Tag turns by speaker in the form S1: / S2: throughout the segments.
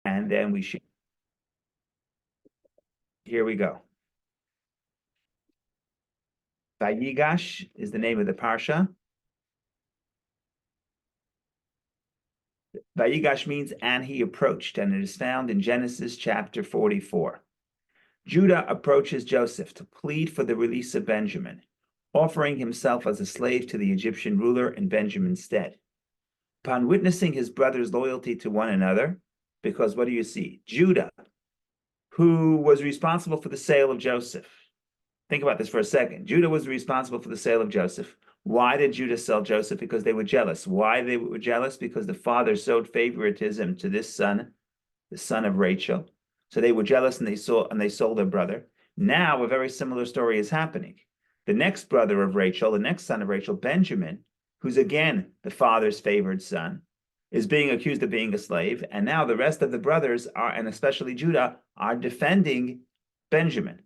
S1: And then here we go. Vayigash is the name of the parsha. Vayigash means, and he approached, and it is found in Genesis chapter 44. Judah approaches Joseph to plead for the release of Benjamin, offering himself as a slave to the Egyptian ruler in Benjamin's stead. Upon witnessing his brothers' loyalty to one another, because what do you see? Judah, who was responsible for the sale of Joseph. Think about this for a second. Judah was responsible for the sale of Joseph. Why did Judah sell Joseph? Because they were jealous. Why they were jealous? Because the father showed favoritism to this son, the son of Rachel. So they were jealous and they sold their brother. Now a very similar story is happening. The next brother of Rachel, the next son of Rachel, Benjamin, who's again the father's favored son, is being accused of being a slave. And now the rest of the brothers are, and especially Judah, are defending Benjamin,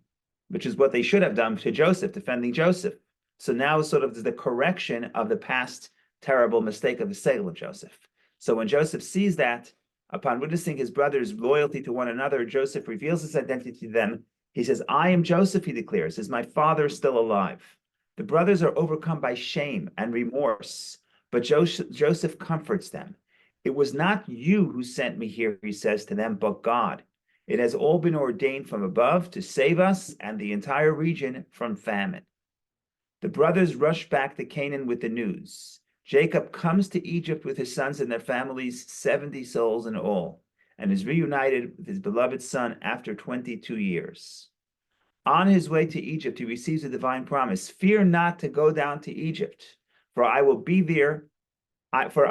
S1: which is what they should have done to Joseph, defending Joseph. So now is sort of the correction of the past terrible mistake of the sale of Joseph. So when Joseph sees that, upon witnessing his brothers' loyalty to one another, Joseph reveals his identity to them. He says, I am Joseph, he declares. Is my father still alive? The brothers are overcome by shame and remorse, but Joseph comforts them. It was not you who sent me here, he says to them, but God. It has all been ordained from above to save us and the entire region from famine. The brothers rush back to Canaan with the news. Jacob comes to Egypt with his sons and their families, 70 souls in all, and is reunited with his beloved son after 22 years. On his way to Egypt, he receives a divine promise. Fear not to go down to Egypt, for I will be there. For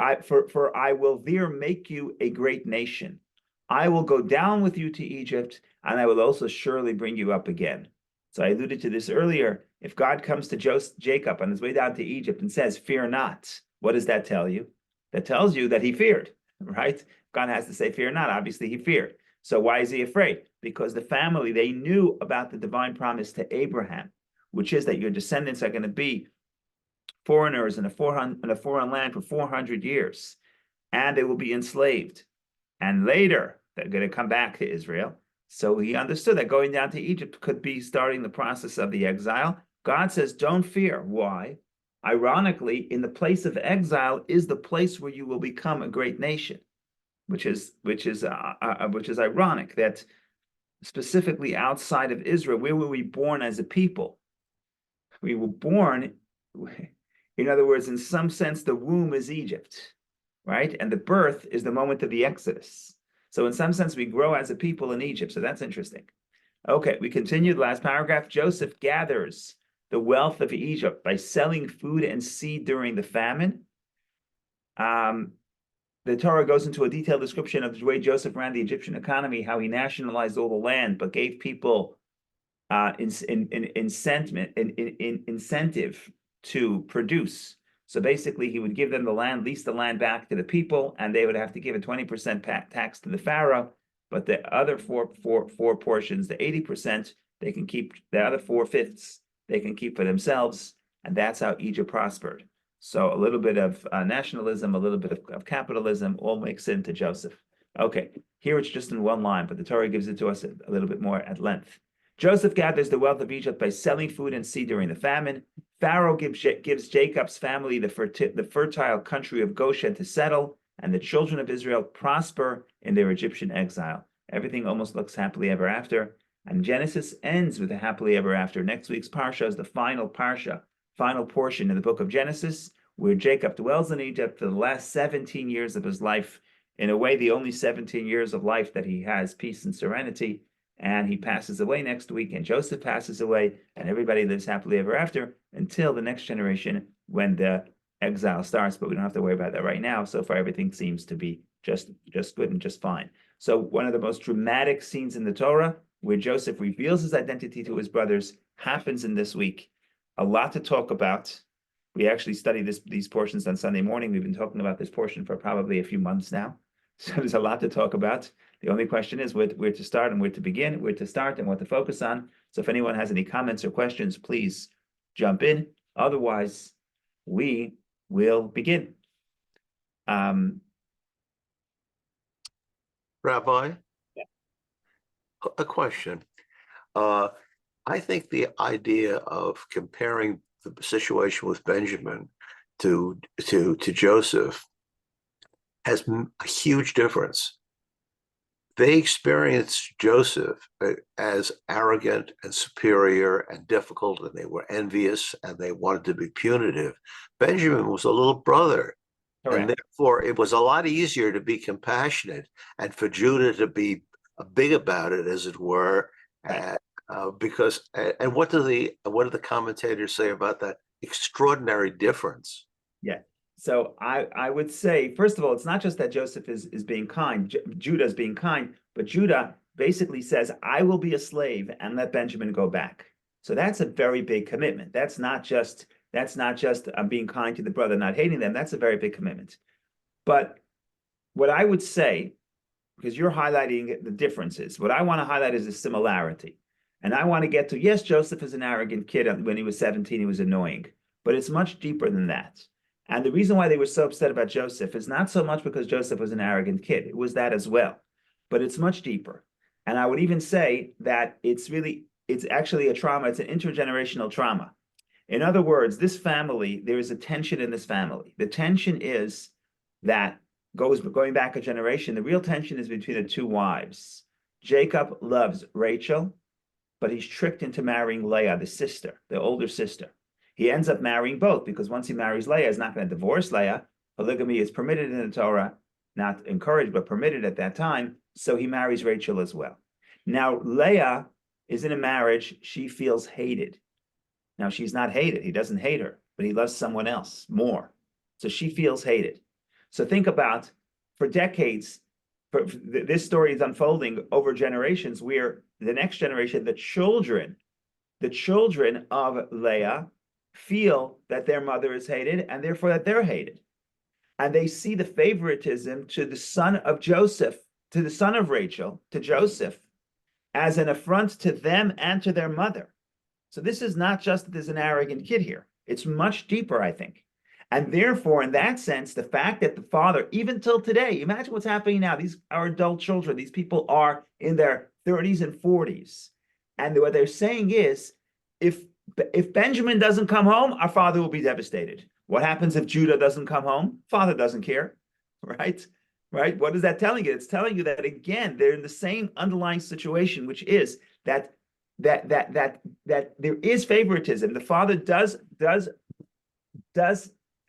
S1: I will there make you a great nation. I will go down with you to Egypt, and I will also surely bring you up again. So I alluded to this earlier. If God comes to Jacob on his way down to Egypt and says, fear not, what does that tell you? That tells you that he feared, right? God has to say, fear not. Obviously, he feared. So why is he afraid? Because the family, they knew about the divine promise to Abraham, which is that your descendants are going to be foreigners in a foreign land for 400 years, and they will be enslaved. And later, they're going to come back to Israel. So he understood that going down to Egypt could be starting the process of the exile. God says, don't fear. Why? Ironically, in the place of exile is the place where you will become a great nation, which is ironic that specifically outside of Israel, where were we born as a people? We were born, in other words, in some sense, the womb is Egypt, right? And the birth is the moment of the Exodus. So in some sense, we grow as a people in Egypt. So that's interesting. Okay, we continue the last paragraph. Joseph gathers the wealth of Egypt by selling food and seed during the famine. The Torah goes into a detailed description of the way Joseph ran the Egyptian economy, how he nationalized all the land, but gave people incentive to produce. So basically, he would give them the land, lease the land back to the people, and they would have to give a 20% tax to the pharaoh. But the other four portions, the 80%, they can keep. The other 4/5 they can keep for themselves, and that's how Egypt prospered. So a little bit of nationalism, a little bit of capitalism, all makes into Joseph. Okay, here it's just in one line, but the Torah gives it to us a little bit more at length. Joseph gathers the wealth of Egypt by selling food and seed during the famine. Pharaoh gives Jacob's family the fertile country of Goshen to settle, and the children of Israel prosper in their Egyptian exile. Everything almost looks happily ever after. And Genesis ends with a happily ever after. Next week's parsha is the final parsha, final portion in the book of Genesis, where Jacob dwells in Egypt for the last 17 years of his life. In a way, the only 17 years of life that he has peace and serenity. And he passes away next week, and Joseph passes away, and everybody lives happily ever after until the next generation when the exile starts. But we don't have to worry about that right now. So far, everything seems to be just good and just fine. So one of the most dramatic scenes in the Torah, where Joseph reveals his identity to his brothers, happens in this week. A lot to talk about. We actually study these portions on Sunday morning. We've been talking about this portion for probably a few months now. So there's a lot to talk about. The only question is where to start and where to begin, where to start and what to focus on. So if anyone has any comments or questions, please jump in. Otherwise, we will begin.
S2: Rabbi,
S1: Yeah.
S2: a question. Uh, I think the idea of comparing the situation with Benjamin to Joseph has a huge difference. They experienced Joseph as arrogant and superior and difficult, and they were envious and they wanted to be punitive. Benjamin was a little brother, and
S1: Correct.
S2: therefore it was a lot easier to be compassionate and for Judah to be big about it, as it were.
S1: Right.
S2: Because and what do the commentators say about that extraordinary difference?
S1: Yeah. So I would say, first of all, it's not just that Joseph is being kind, Judah is being kind, but Judah basically says, I will be a slave and let Benjamin go back. So that's a very big commitment. That's not just being kind to the brother, not hating them. That's a very big commitment. But what I would say, because you're highlighting the differences, what I want to highlight is the similarity. And I want to get to, yes, Joseph is an arrogant kid. When he was 17, he was annoying, but it's much deeper than that. And the reason why they were so upset about Joseph is not so much because Joseph was an arrogant kid. It was that as well, but it's much deeper. And I would even say that it's actually a trauma. It's an intergenerational trauma. In other words, this family, there is a tension in this family. The tension is that going back a generation, the real tension is between the two wives. Jacob loves Rachel, but he's tricked into marrying Leah, the sister, the older sister. He ends up marrying both because once he marries Leah, he's not going to divorce Leah. Polygamy is permitted in the Torah, not encouraged, but permitted at that time. So he marries Rachel as well. Now, Leah is in a marriage. She feels hated. Now, she's not hated. He doesn't hate her, but he loves someone else more. So she feels hated. So think about for decades, this story is unfolding over generations where the next generation, the children of Leah feel that their mother is hated and therefore that they're hated. And they see the favoritism to the son of Joseph, to the son of Rachel, to Joseph, as an affront to them and to their mother. So this is not just that there's an arrogant kid here. It's much deeper, I think. And therefore, in that sense, the fact that the father, even till today, imagine what's happening now. These are adult children. These people are in their 30s and 40s. And what they're saying is, if Benjamin doesn't come home, our father will be devastated. What happens if Judah doesn't come home? Father doesn't care, right? Right? What is that telling you? It's telling you that again, they're in the same underlying situation, which is that there is favoritism. The father does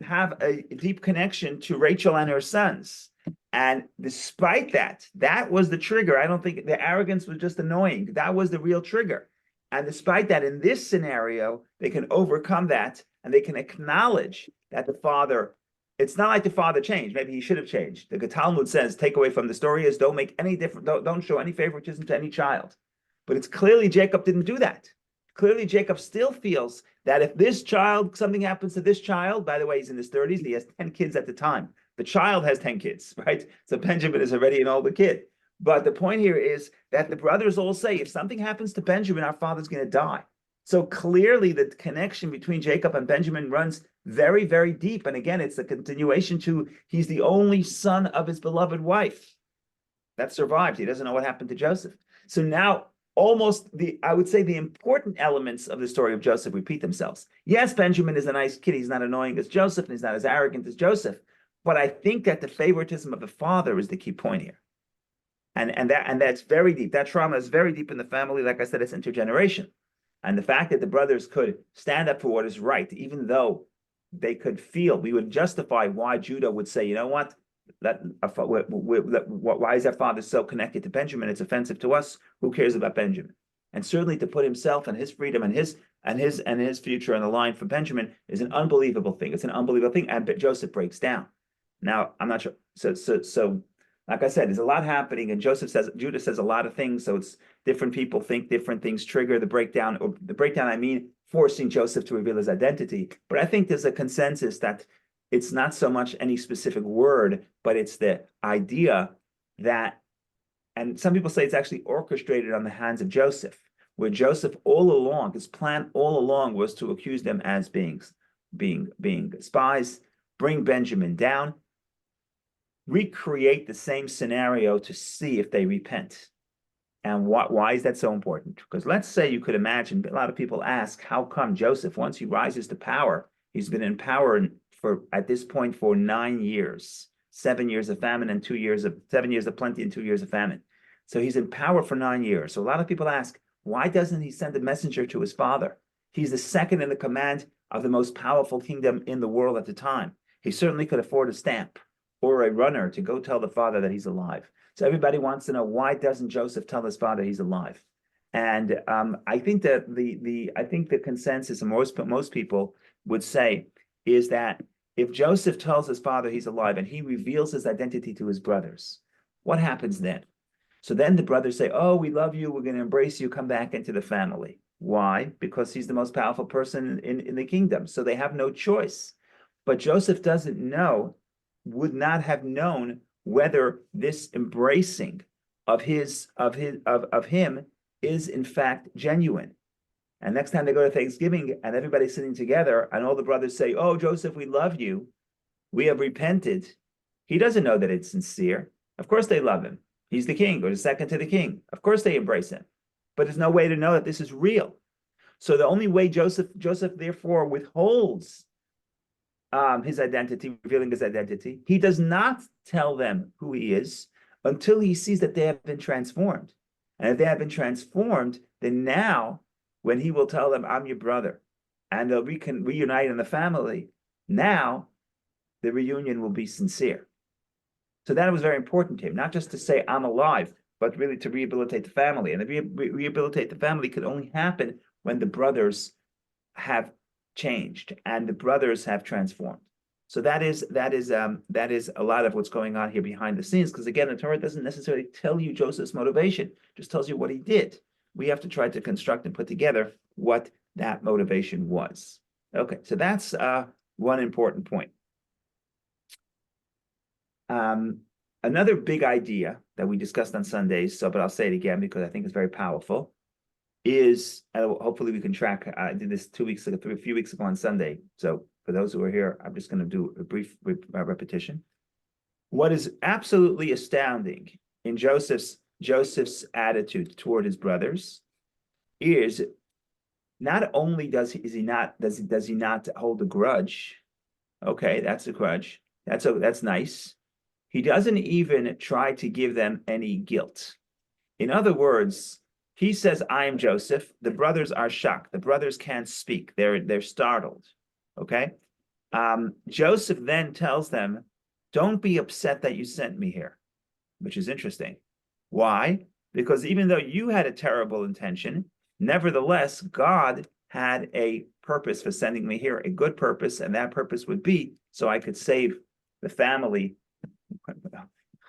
S1: have a deep connection to Rachel and her sons. And despite that, that was the trigger. I don't think the arrogance was just annoying. That was the real trigger. And despite that, in this scenario, they can overcome that and they can acknowledge that the father, it's not like the father changed. Maybe he should have changed. The Talmud says, take away from the story is don't make any different, don't show any favoritism to any child. But it's clearly Jacob didn't do that. Clearly, Jacob still feels that if this child, something happens to this child, by the way, he's in his 30s, he has 10 kids at the time. The child has 10 kids, right? So Benjamin is already an older kid. But the point here is that the brothers all say, if something happens to Benjamin, our father's going to die. So clearly the connection between Jacob and Benjamin runs very, very deep. And again, it's a continuation to he's the only son of his beloved wife that survived. He doesn't know what happened to Joseph. So now I would say the important elements of the story of Joseph repeat themselves. Yes, Benjamin is a nice kid. He's not annoying as Joseph, and he's not as arrogant as Joseph. But I think that the favoritism of the father is the key point here. And that's very deep. That trauma is very deep in the family. Like I said, it's intergeneration. And the fact that the brothers could stand up for what is right, even though they could feel, we would justify why Judah would say, you know what? Why is our father so connected to Benjamin? It's offensive to us. Who cares about Benjamin? And certainly to put himself and his freedom and his future on the line for Benjamin is an unbelievable thing. It's an unbelievable thing. And Joseph breaks down. Now I'm not sure. So like I said, there's a lot happening, and Judah says a lot of things. So it's different people think different things trigger the breakdown. Or the breakdown, I mean, forcing Joseph to reveal his identity. But I think there's a consensus that it's not so much any specific word, but it's the idea that, and some people say it's actually orchestrated on the hands of Joseph, where Joseph all along, his plan all along was to accuse them as being spies, bring Benjamin down. recreate the same scenario to see if they repent. And why is that so important? Because let's say you could imagine, a lot of people ask, how come Joseph, once he rises to power, he's been in power for at this point for 9 years, 7 years of famine and 7 years of plenty and 2 years of famine. So he's in power for 9 years. So a lot of people ask, why doesn't he send a messenger to his father? He's the second in the command of the most powerful kingdom in the world at the time. He certainly could afford a stamp or a runner to go tell the father that he's alive. So everybody wants to know, why doesn't Joseph tell his father he's alive? And I think that the consensus of most people would say is that if Joseph tells his father he's alive and he reveals his identity to his brothers, what happens then? So then the brothers say, "Oh, we love you. We're going to embrace you. Come back into the family." Why? Because he's the most powerful person in the kingdom. So they have no choice. But Joseph doesn't know, would not have known whether this embracing of him is in fact genuine. And next time they go to Thanksgiving and everybody's sitting together and all the brothers say, "Oh, Joseph, we love you. We have repented." He doesn't know that it's sincere. Of course they love him. He's the king, or the second to the king. Of course they embrace him. But there's no way to know that this is real. So the only way Joseph therefore withholds his identity, revealing his identity, he does not tell them who he is until he sees that they have been transformed. And if they have been transformed, then now, when he will tell them, "I'm your brother," and they'll reunite in the family, now the reunion will be sincere. So that was very important to him, not just to say, "I'm alive," but really to rehabilitate the family. And the rehabilitate the family could only happen when the brothers have changed and the brothers have transformed. So that is a lot of what's going on here behind the scenes. Because again, the Torah doesn't necessarily tell you Joseph's motivation; just tells you what he did. We have to try to construct and put together what that motivation was. Okay, so that's one important point. Another big idea that we discussed on Sundays, but I'll say it again because I think it's very powerful, is, hopefully we can track, I did this a few weeks ago on Sunday. So for those who are here, I'm just going to do a brief repetition. What is absolutely astounding in Joseph's attitude toward his brothers is not only does he not hold a grudge. Okay, that's a grudge. That's nice. He doesn't even try to give them any guilt. In other words, he says, "I am Joseph." The brothers are shocked. The brothers can't speak. They're startled. Okay. Joseph then tells them, "Don't be upset that you sent me here," which is interesting. Why? Because even though you had a terrible intention, nevertheless, God had a purpose for sending me here, a good purpose, and that purpose would be so I could save the family,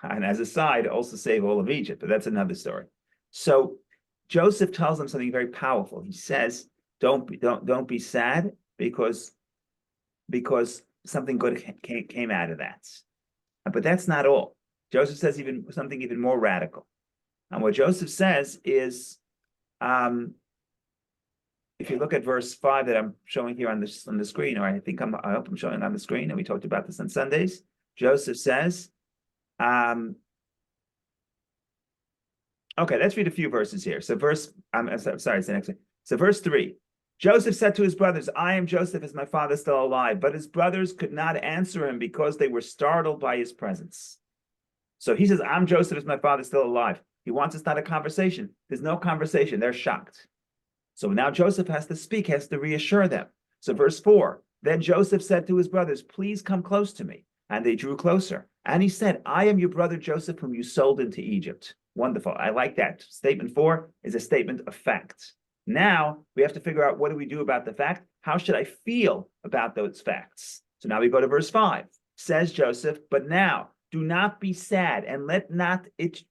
S1: and as a side, also save all of Egypt. But that's another story. So Joseph tells them something very powerful. He says, don't be sad because something good came out of that. But that's not all. Joseph says something even more radical. And what Joseph says is, if you look at verse 5 that I'm showing here on the screen, or I hope I'm showing on the screen, and we talked about this on Sundays, Joseph says, okay, let's read a few verses here. So I'm sorry, it's the next one. So verse 3, Joseph said to his brothers, "I am Joseph, is my father still alive?" But his brothers could not answer him because they were startled by his presence. So he says, "I'm Joseph, is my father still alive?" He wants to start a conversation. There's no conversation. They're shocked. So now Joseph has to speak, has to reassure them. So verse 4, then Joseph said to his brothers, "Please come close to me." And they drew closer. And he said, "I am your brother Joseph, whom you sold into Egypt." Wonderful. I like that. Statement 4 is a statement of fact. Now we have to figure out, what do we do about the fact? How should I feel about those facts? So now we go to verse 5. Says Joseph, "But now do not be sad, and let it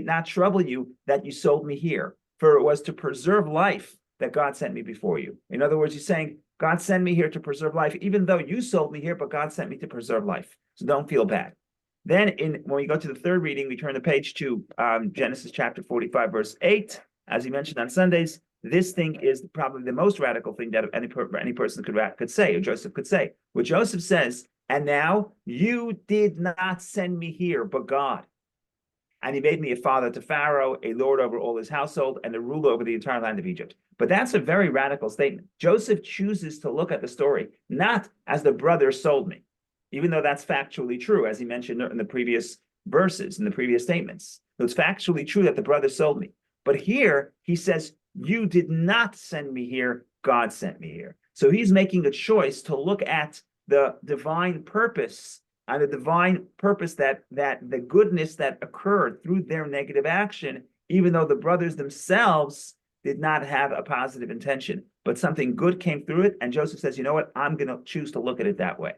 S1: not trouble you that you sold me here. For it was to preserve life that God sent me before you." In other words, he's saying, God sent me here to preserve life, even though you sold me here, but God sent me to preserve life. So don't feel bad. Then when we go to the third reading, we turn the page to Genesis chapter 45, verse 8. As he mentioned on Sundays, this thing is probably the most radical thing that any person could say, or Joseph could say. What Joseph says And now you did not send me here, but God. And he made me a father to Pharaoh, a lord over all his household, and a ruler over the entire land of Egypt. But that's a very radical statement. Joseph chooses to look at the story not as the brothers sold me, even though that's factually true, as he mentioned in the previous verses, in the previous statements. It's factually true that the brothers sold me. But here he says, you did not send me here, God sent me here. So he's making a choice to look at the divine purpose and the divine purpose that the goodness that occurred through their negative action, even though the brothers themselves did not have a positive intention, but something good came through it. And Joseph says, you know what? I'm going to choose to look at it that way.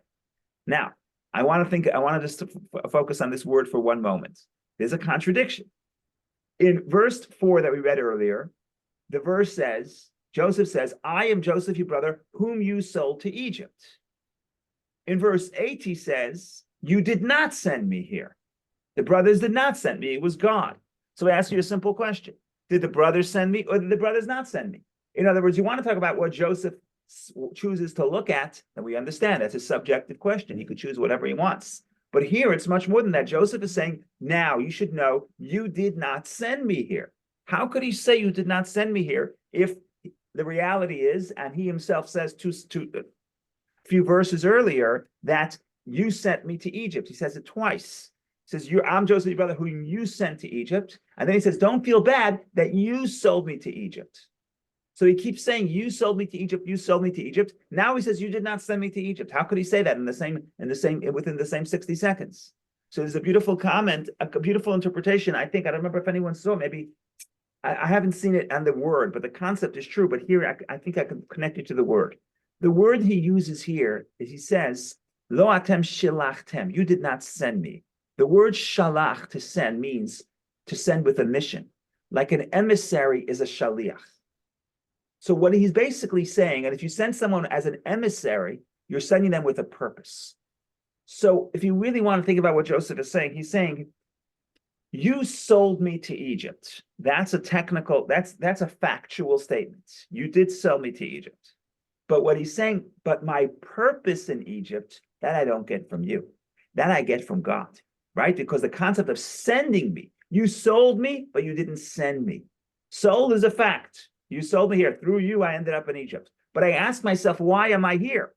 S1: Now, I want to just focus on this word for one moment. There's a contradiction. In verse 4 that we read earlier, the verse says, Joseph says, I am Joseph, your brother, whom you sold to Egypt. In verse 8, he says, you did not send me here. The brothers did not send me. It was God. So I ask you a simple question. Did the brothers send me or did the brothers not send me? In other words, you want to talk about what Joseph chooses to look at, and we understand that's a subjective question. He could choose whatever he wants. But here it's much more than that. Joseph is saying, now you should know you did not send me here. How could he say you did not send me here if the reality is, and he himself says to few verses earlier that you sent me to Egypt. He says it twice. He says, I'm Joseph, your brother, whom you sent to Egypt. And then he says, don't feel bad that you sold me to Egypt. So he keeps saying, you sold me to Egypt, you sold me to Egypt. Now he says, you did not send me to Egypt. How could he say that within the same 60 seconds? So there's a beautiful comment, a beautiful interpretation. I don't remember if anyone saw, maybe I haven't seen it on the word, but the concept is true. But here I think I can connect it to the word. The word he uses here is he says, Lo atem shilachtem, you did not send me. The word shalach, to send, means to send with a mission. Like an emissary is a shaliach. So what he's basically saying, and if you send someone as an emissary, you're sending them with a purpose. So if you really want to think about what Joseph is saying, he's saying, you sold me to Egypt. That's a factual statement. You did sell me to Egypt. But what he's saying, but my purpose in Egypt, that I don't get from you. That I get from God, right? Because the concept of sending me, you sold me, but you didn't send me. Sold is a fact. You sold me here. Through you, I ended up in Egypt. But I ask myself, why am I here?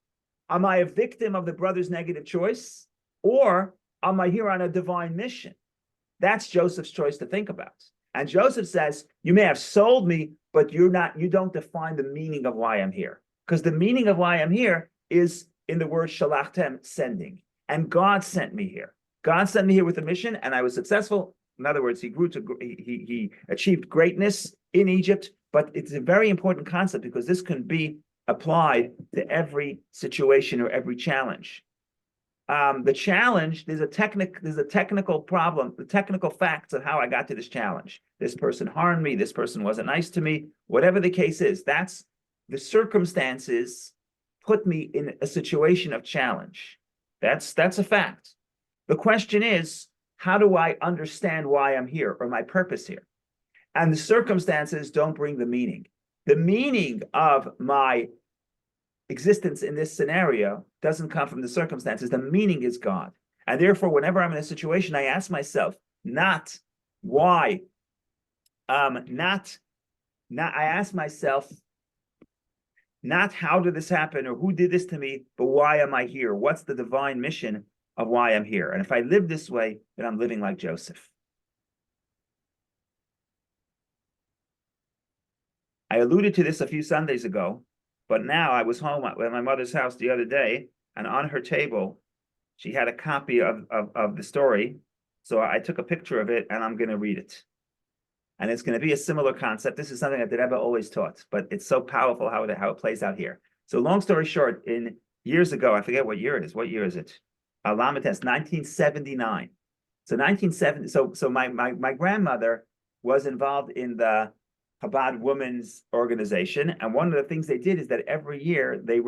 S1: Am I a victim of the brother's negative choice? Or am I here on a divine mission? That's Joseph's choice to think about. And Joseph says, you may have sold me, but you don't define the meaning of why I'm here. Because the meaning of why I'm here is in the word shalachtem, sending. And God sent me here. God sent me here with a mission, and I was successful. In other words, he achieved greatness in Egypt. But it's a very important concept because this can be applied to every situation or every challenge. The challenge, there's a technical problem, the technical facts of how I got to this challenge. This person harmed me. This person wasn't nice to me. Whatever the case is, that's the circumstances put me in a situation of challenge. That's a fact. The question is, how do I understand why I'm here or my purpose here? And the circumstances don't bring the meaning. The meaning of my existence in this scenario doesn't come from the circumstances. The meaning is God. And therefore, whenever I'm in a situation, I ask myself, not why, I ask myself, not how did this happen or who did this to me, but why am I here? What's the divine mission of why I'm here? And if I live this way, then I'm living like Joseph. I alluded to this a few Sundays ago, but now I was home at my mother's house the other day, and on her table, she had a copy of the story. So I took a picture of it, and I'm going to read it. And it's going to be a similar concept. This is something that the Rebbe always taught, but it's so powerful how it plays out here. So long story short, years ago, I forget what year it is. What year is it? Lamed Tes, 1979. So 1970. So my grandmother was involved in the Chabad Women's Organization, and one of the things they did is that every year they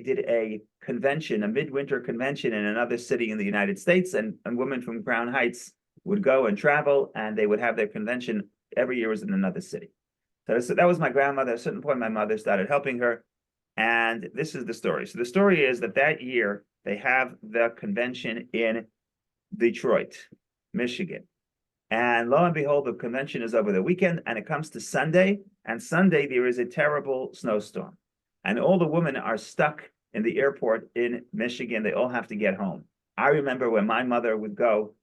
S1: did a convention, a midwinter convention in another city in the United States, and women from Crown Heights would go and travel, and they would have their convention every year was in another city. So that was my grandmother. At a certain point, my mother started helping her, and this is the story. So the story is that year they have the convention in Detroit, Michigan. And lo and behold, the convention is over the weekend, and it comes to Sunday. And Sunday, there is a terrible snowstorm. And all the women are stuck in the airport in Michigan. They all have to get home. I remember when my mother would go,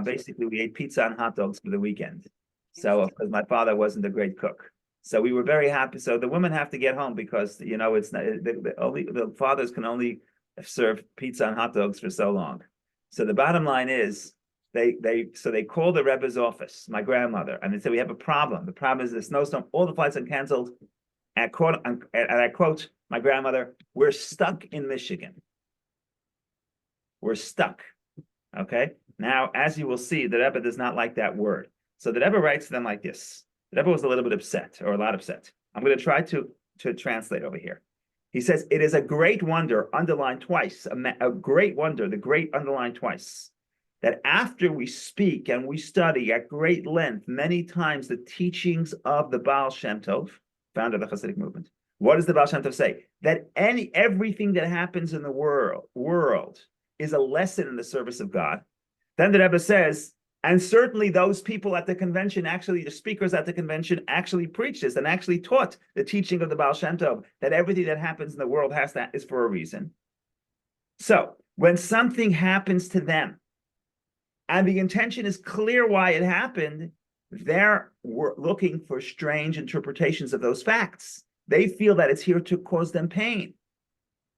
S1: basically, we ate pizza and hot dogs for the weekend. So, because my father wasn't a great cook. So we were very happy. So the women have to get home because, it's not, the fathers can only serve pizza and hot dogs for so long. So the bottom line is, they called the Rebbe's office, my grandmother, and they said, we have a problem. The problem is the snowstorm, all the flights are canceled. And I quote my grandmother, we're stuck in Michigan. We're stuck. Okay. Now, as you will see, the Rebbe does not like that word. So the Rebbe writes to them like this. The Rebbe was a little bit upset, or a lot upset. I'm going to try to translate over here. He says, it is a great wonder, underlined twice, a great wonder, the great underlined twice, that after we speak and we study at great length, many times the teachings of the Baal Shem Tov, founder of the Hasidic movement, what does the Baal Shem Tov say? That everything that happens in the world is a lesson in the service of God. Then the Rebbe says, and certainly those people at the convention, actually the speakers at the convention actually preached this and actually taught the teaching of the Baal Shem Tov, that everything that happens in the world is for a reason. So when something happens to them, and the intention is clear why it happened, they're looking for strange interpretations of those facts. They feel that it's here to cause them pain.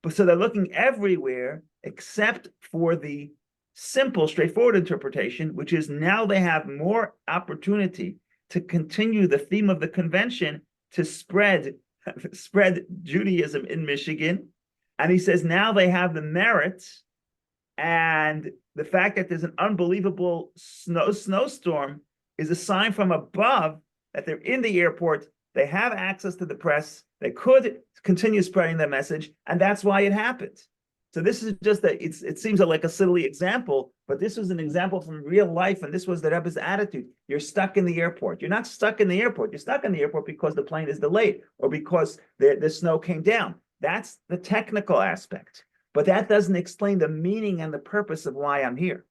S1: But so they're looking everywhere except for the simple, straightforward interpretation, which is now they have more opportunity to continue the theme of the convention to spread Judaism in Michigan. And he says now they have the merit and the fact that there's an unbelievable snowstorm is a sign from above that they're in the airport, they have access to the press, they could continue spreading their message, and that's why it happened. So this is just it seems like a silly example, but this was an example from real life, and this was the Rebbe's attitude. You're stuck in the airport. You're not stuck in the airport. You're stuck in the airport because the plane is delayed or because the snow came down. That's the technical aspect. But that doesn't explain the meaning and the purpose of why I'm here.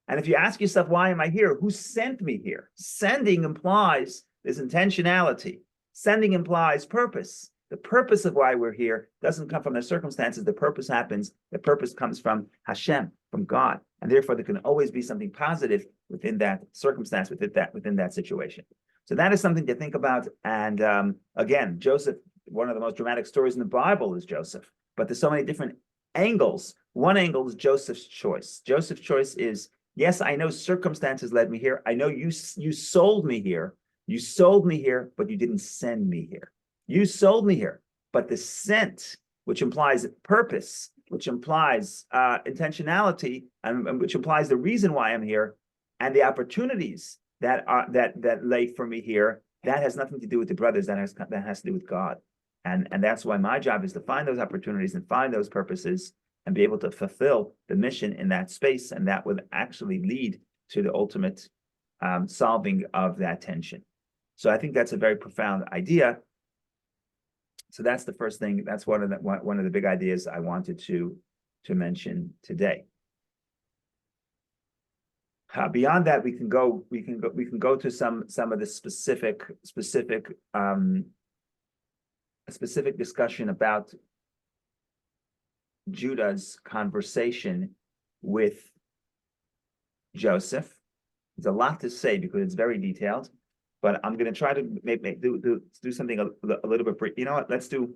S1: And if you ask yourself, why am I here? Who sent me here? Sending implies there's intentionality. Sending implies purpose. The purpose of why we're here doesn't come from the circumstances. The purpose happens. The purpose comes from Hashem, from God. And therefore, there can always be something positive within that circumstance, within that situation. So that is something to think about. And again, Joseph, one of the most dramatic stories in the Bible is Joseph. But there's so many different angles. One angle is Joseph's choice. Joseph's choice is, yes, I know circumstances led me here. I know you sold me here. You sold me here, but you didn't send me here. You sold me here. But the sent, which implies purpose, which implies intentionality, and which implies the reason why I'm here, and the opportunities that lay for me here, that has nothing to do with the brothers. That has to do with God. And that's why my job is to find those opportunities and find those purposes and be able to fulfill the mission in that space. And that would actually lead to the ultimate solving of that tension. So I think that's a very profound idea. So that's the first thing. That's one of the big ideas I wanted to mention today. Beyond that, we can go to some of the specific discussion about Judah's conversation with Joseph. There's a lot to say because it's very detailed, but I'm going to try to do something a little bit brief. You know what? Let's do.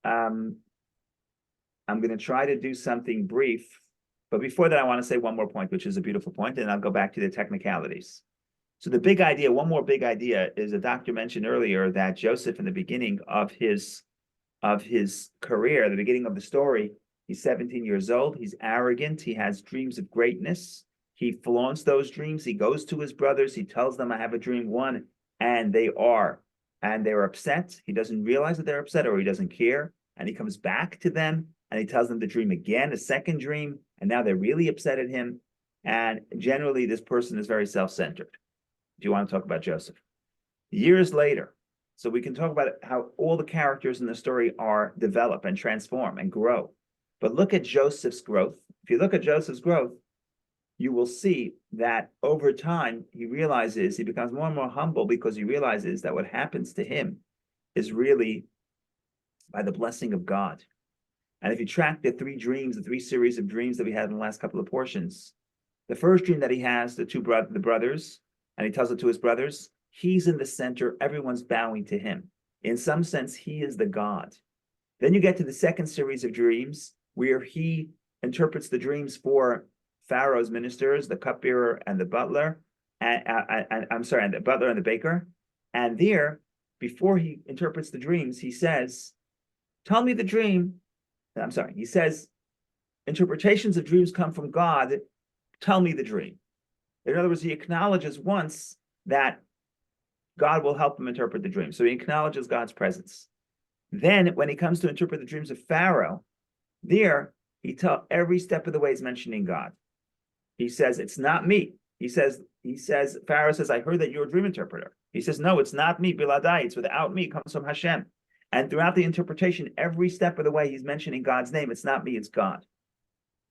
S1: I'm going to try to do something brief, but before that, I want to say one more point, which is a beautiful point, and I'll go back to the technicalities. So the big idea, one more big idea, is a doctor mentioned earlier that Joseph, in the beginning of his career, the beginning of the story, he's 17 years old, he's arrogant, he has dreams of greatness, he flaunts those dreams, he goes to his brothers, he tells them, I have a dream, one, and they're upset. He doesn't realize that they're upset, or he doesn't care, and he comes back to them, and he tells them the dream again, a second dream, and now they're really upset at him, and generally this person is very self-centered. Do you want to talk about Joseph? Years later, so we can talk about how all the characters in the story are develop and transform and grow. But look at Joseph's growth. If you look at Joseph's growth, you will see that over time, he becomes more and more humble because he realizes that what happens to him is really by the blessing of God. And if you track the three series of dreams that we had in the last couple of portions, the first dream that he has, the brothers, and he tells it to his brothers, he's in the center, everyone's bowing to him. In some sense, he is the God. Then you get to the second series of dreams where he interprets the dreams for Pharaoh's ministers, the cupbearer and the butler, and the butler and the baker. And there, before he interprets the dreams, he says, tell me the dream. He says, interpretations of dreams come from God. Tell me the dream. In other words, he acknowledges once that God will help him interpret the dream. So he acknowledges God's presence. Then when he comes to interpret the dreams of Pharaoh, there every step of the way is mentioning God. He says, it's not me. Pharaoh says, I heard that you're a dream interpreter. He says, no, it's not me, Biladai. It's without me. It comes from Hashem. And throughout the interpretation, every step of the way, he's mentioning God's name. It's not me, it's God.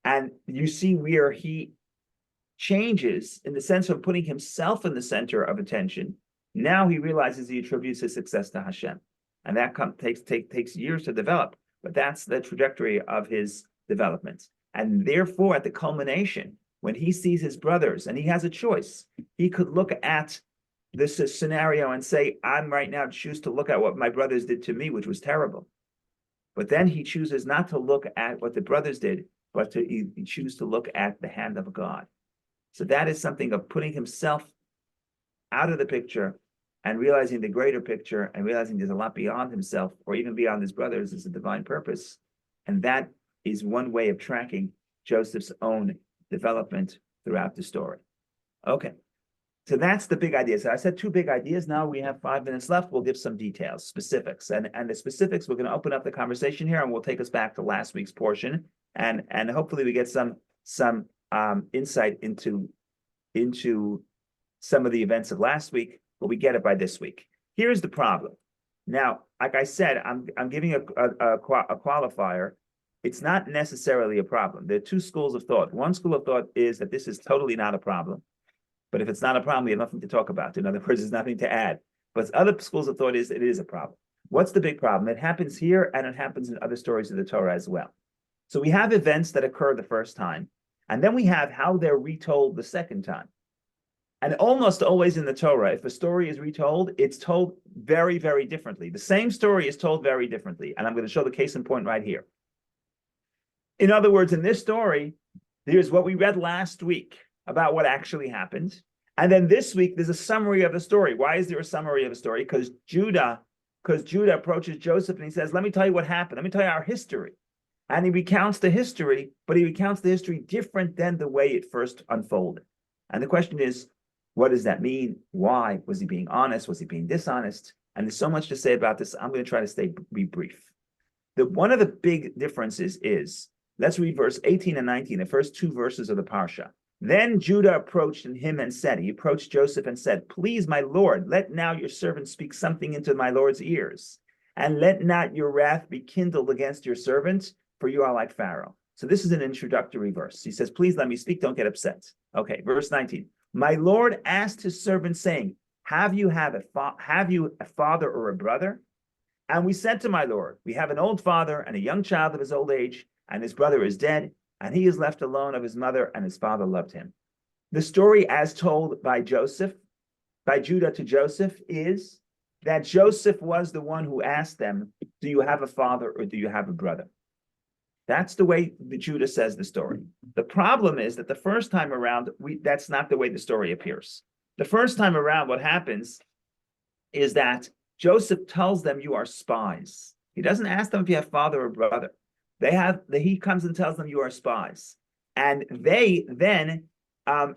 S1: And you see where he changes in the sense of putting himself in the center of attention. Now he realizes he attributes his success to Hashem. And that takes years to develop. But that's the trajectory of his development. And therefore, at the culmination, when he sees his brothers, and he has a choice, he could look at this scenario and say, I'm right now choose to look at what my brothers did to me, which was terrible. But then he chooses not to look at what the brothers did, but he chooses to look at the hand of God. So that is something of putting himself out of the picture and realizing the greater picture and realizing there's a lot beyond himself or even beyond his brothers is a divine purpose. And that is one way of tracking Joseph's own development throughout the story. Okay. So that's the big idea. So I said two big ideas. Now we have 5 minutes left. We'll give some details, specifics. And the specifics, we're going to open up the conversation here and we'll take us back to last week's portion. And hopefully we get some insight into some of the events of last week, but we get it by this week. Here's the problem. Now, like I said, I'm giving a qualifier. It's not necessarily a problem. There are two schools of thought. One school of thought is that this is totally not a problem. But if it's not a problem, we have nothing to talk about. In other words, there's nothing to add. But other schools of thought is it is a problem. What's the big problem? It happens here and it happens in other stories of the Torah as well. So we have events that occur the first time, and then we have how they're retold the second time. And almost always in the Torah, if a story is retold, it's told very, very differently. The same story is told very differently. And I'm going to show the case in point right here. In other words, in this story, here's what we read last week about what actually happened. And then this week, there's a summary of the story. Why is there a summary of a story? Because Judah approaches Joseph and he says, let me tell you what happened. Let me tell you our history. And he recounts the history, but he recounts the history different than the way it first unfolded. And the question is, what does that mean? Why? Was he being honest? Was he being dishonest? And there's so much to say about this. I'm going to try to be brief. One of the big differences is, let's read verse 18 and 19, the first two verses of the Parsha. Then Judah approached him and said, he approached Joseph and said, please, my Lord, let now your servant speak something into my Lord's ears, and let not your wrath be kindled against your servant, for you are like Pharaoh. So this is an introductory verse. He says, please let me speak, don't get upset. Okay, verse 19. My Lord asked his servant, saying, have you a father or a brother? And we said to my Lord, we have an old father and a young child of his old age, and his brother is dead, and he is left alone of his mother, and his father loved him. The story as told by Judah to Joseph, is that Joseph was the one who asked them, do you have a father or do you have a brother? That's the way that Judah says the story. The problem is that the first time around, that's not the way the story appears. The first time around, what happens is that Joseph tells them you are spies. He doesn't ask them if you have father or brother. He comes and tells them you are spies. And they then to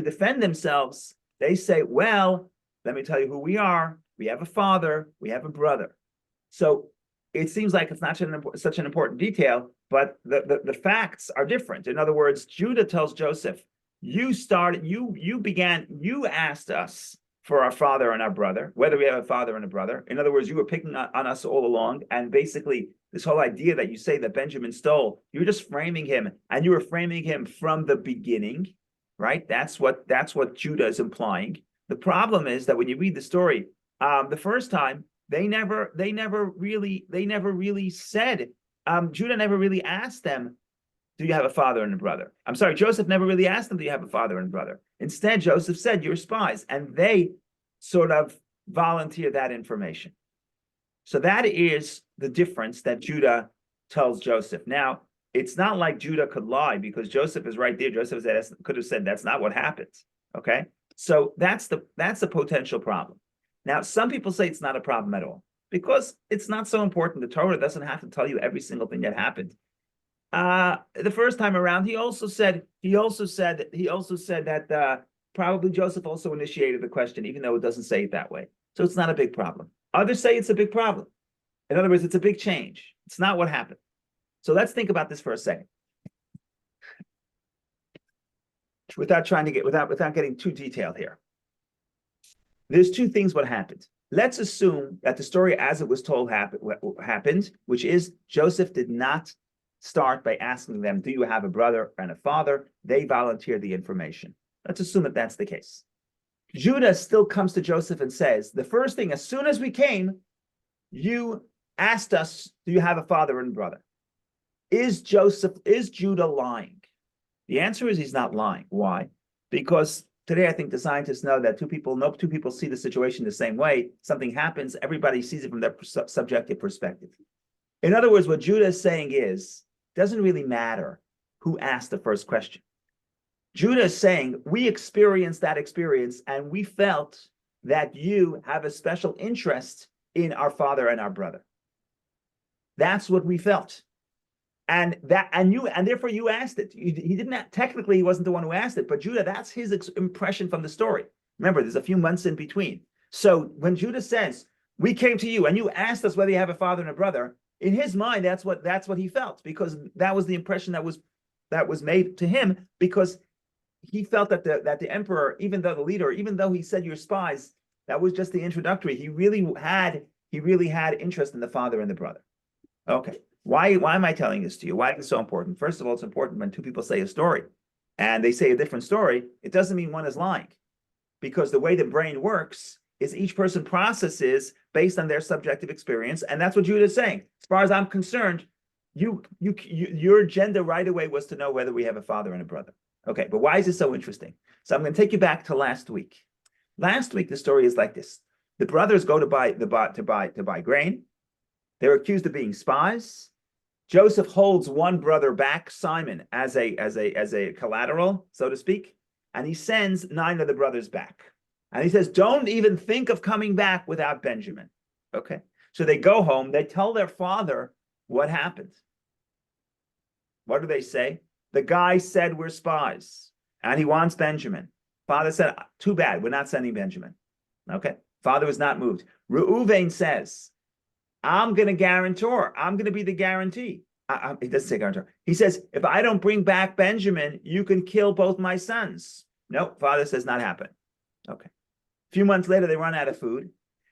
S1: defend themselves, they say, well, let me tell you who we are. We have a father, we have a brother. So it seems like it's not such an important detail, but the facts are different. In other words, Judah tells Joseph, you asked us for our father and our brother, whether we have a father and a brother. In other words, you were picking on us all along, and basically this whole idea that you say that Benjamin stole, you're just framing him, and you were framing him from the beginning, right? That's what Judah is implying. The problem is that when you read the story, the first time they never really said. Judah never really asked them, "Do you have a father and a brother?" I'm sorry, Joseph never really asked them, "Do you have a father and a brother?" Instead, Joseph said, "You're spies," and they sort of volunteer that information. So that is the difference that Judah tells Joseph. Now, it's not like Judah could lie because Joseph is right there. Joseph could have said that's not what happens. Okay, so that's the potential problem. Now, some people say it's not a problem at all because it's not so important. The Torah doesn't have to tell you every single thing that happened. The first time around, he also said that probably Joseph also initiated the question, even though it doesn't say it that way. So it's not a big problem. Others say it's a big problem. In other words, it's a big change. It's not what happened. So let's think about this for a second. Without getting too detailed here. There's two things what happened. Let's assume that the story as it was told happened, which is Joseph did not start by asking them, "Do you have a brother and a father?" They volunteered the information. Let's assume that that's the case. Judah still comes to Joseph and says, the first thing, as soon as we came, you asked us, "Do you have a father and brother?" Is Judah lying? The answer is he's not lying. Why? Because today I think the scientists know that two people see the situation the same way. Something happens, everybody sees it from their subjective perspective. In other words, what Judah is saying is, it doesn't really matter who asked the first question. Judah is saying, we experienced that experience and we felt that you have a special interest in our father and our brother. That's what we felt. And therefore you asked it. He didn't, technically he wasn't the one who asked it, but Judah, that's his impression from the story. Remember, there's a few months in between. So when Judah says, we came to you and you asked us whether you have a father and a brother, in his mind, that's what he felt, because that was the impression that was made to him, because he felt that the emperor, even though the leader, even though he said you're spies, that was just the introductory. He really had interest in the father and the brother. Okay. Why am I telling this to you? Why is it so important? First of all, it's important when two people say a story and they say a different story. It doesn't mean one is lying, because the way the brain works is each person processes based on their subjective experience, and that's what Judah is saying. As far as I'm concerned, your agenda right away was to know whether we have a father and a brother. Okay, but why is it so interesting? So I'm going to take you back to last week. Last week, the story is like this: the brothers go to buy grain. They're accused of being spies. Joseph holds one brother back, Simon, as a collateral, so to speak, and he sends 9 of the brothers back. And he says, "Don't even think of coming back without Benjamin." Okay, so they go home. They tell their father what happened. What do they say? The guy said we're spies, and he wants Benjamin. Father said, "Too bad, we're not sending Benjamin." Okay, father was not moved. Reuven says, I'm going to guarantor. I'm going to be the guarantee. He doesn't say guarantor. He says, if I don't bring back Benjamin, you can kill both my sons. No, father says not happen. Okay. A few months later, they run out of food.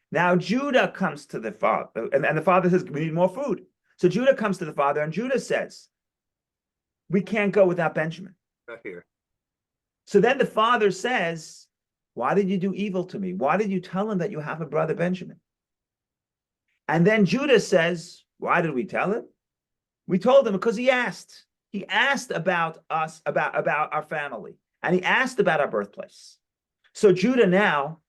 S1: Now Judah comes to the father, and the father says, we need more food. So Judah comes to the father, and Judah says, we can't go without Benjamin.
S2: Not here.
S1: So then the father says, why did you do evil to me? Why did you tell him that you have a brother Benjamin? And then Judah says, why did we tell him? We told him because he asked. He asked about us, about our family, and he asked about our birthplace. So Judah now,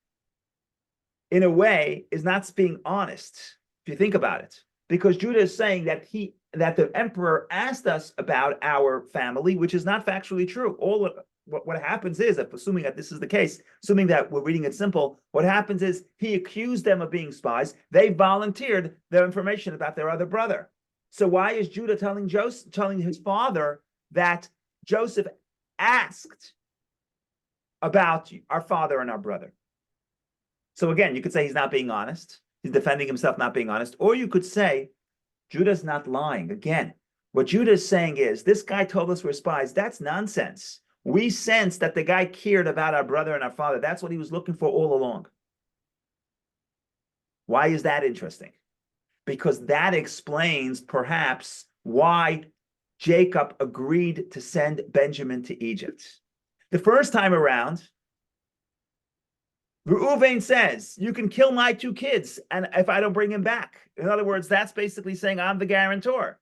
S1: in a way, is not being honest, if you think about it, because Judah is saying that the emperor asked us about our family, which is not factually true. What happens is, assuming that this is the case, assuming that we're reading it simple, what happens is he accused them of being spies. They volunteered their information about their other brother. So why is Judah telling his father that Joseph asked about our father and our brother? So again, you could say he's not being honest. He's defending himself not being honest. Or you could say Judah's not lying. Again, what Judah is saying is, this guy told us we're spies. That's nonsense. We sense that the guy cared about our brother and our father. That's what he was looking for all along. Why is that interesting? because that explains perhaps why Jacob agreed to send Benjamin to Egypt. The first time around, Reuven says, you can kill my 2 kids and if I don't bring him back. In other words, that's basically saying I'm the guarantor.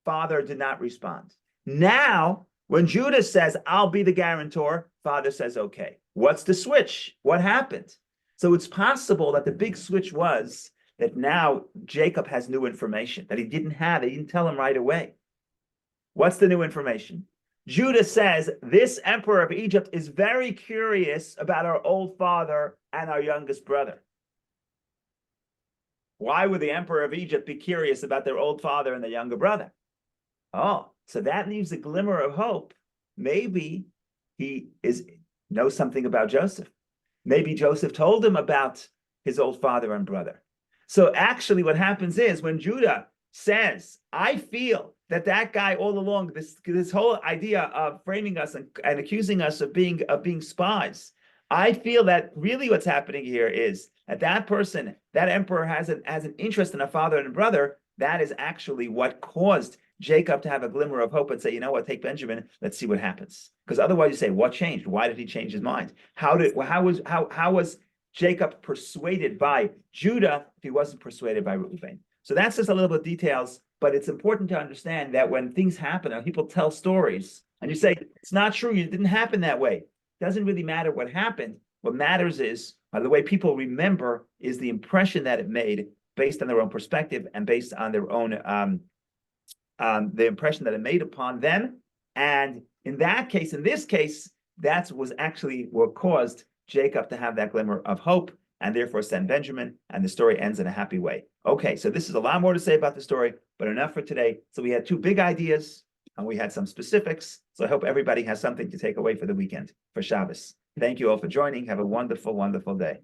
S1: Father did not respond. Now, when Judah says, I'll be the guarantor, father says, okay. What's the switch? What happened? So it's possible that the big switch was that now Jacob has new information that he didn't have. He didn't tell him right away. What's the new information? Judah says, this emperor of Egypt is very curious about our old father and our youngest brother. Why would the emperor of Egypt be curious about their old father and their younger brother? Oh, so that leaves a glimmer of hope. Maybe he knows something about Joseph. Maybe Joseph told him about his old father and brother. So actually what happens is when Judah says, I feel that guy all along, this whole idea of framing us and accusing us of being spies, I feel that really what's happening here is that person, that emperor has an interest in a father and a brother. That is actually what caused Jacob to have a glimmer of hope and say, you know what, take Benjamin, let's see what happens. Because otherwise you say, what changed? Why did he change his mind? How was Jacob persuaded by Judah if he wasn't persuaded by Reuben? So that's just a little bit of details, but it's important to understand that when things happen and people tell stories and you say, it's not true, it didn't happen that way. It doesn't really matter what happened. What matters is the way people remember is the impression that it made based on their own perspective and based on their own the impression that it made upon them. And in this case, that was actually what caused Jacob to have that glimmer of hope and therefore send Benjamin, and the story ends in a happy way. Okay, so this is a lot more to say about the story, but enough for today. So we had 2 big ideas and we had some specifics. So I hope everybody has something to take away for the weekend, for Shabbos. Thank you all for joining. Have a wonderful, wonderful day.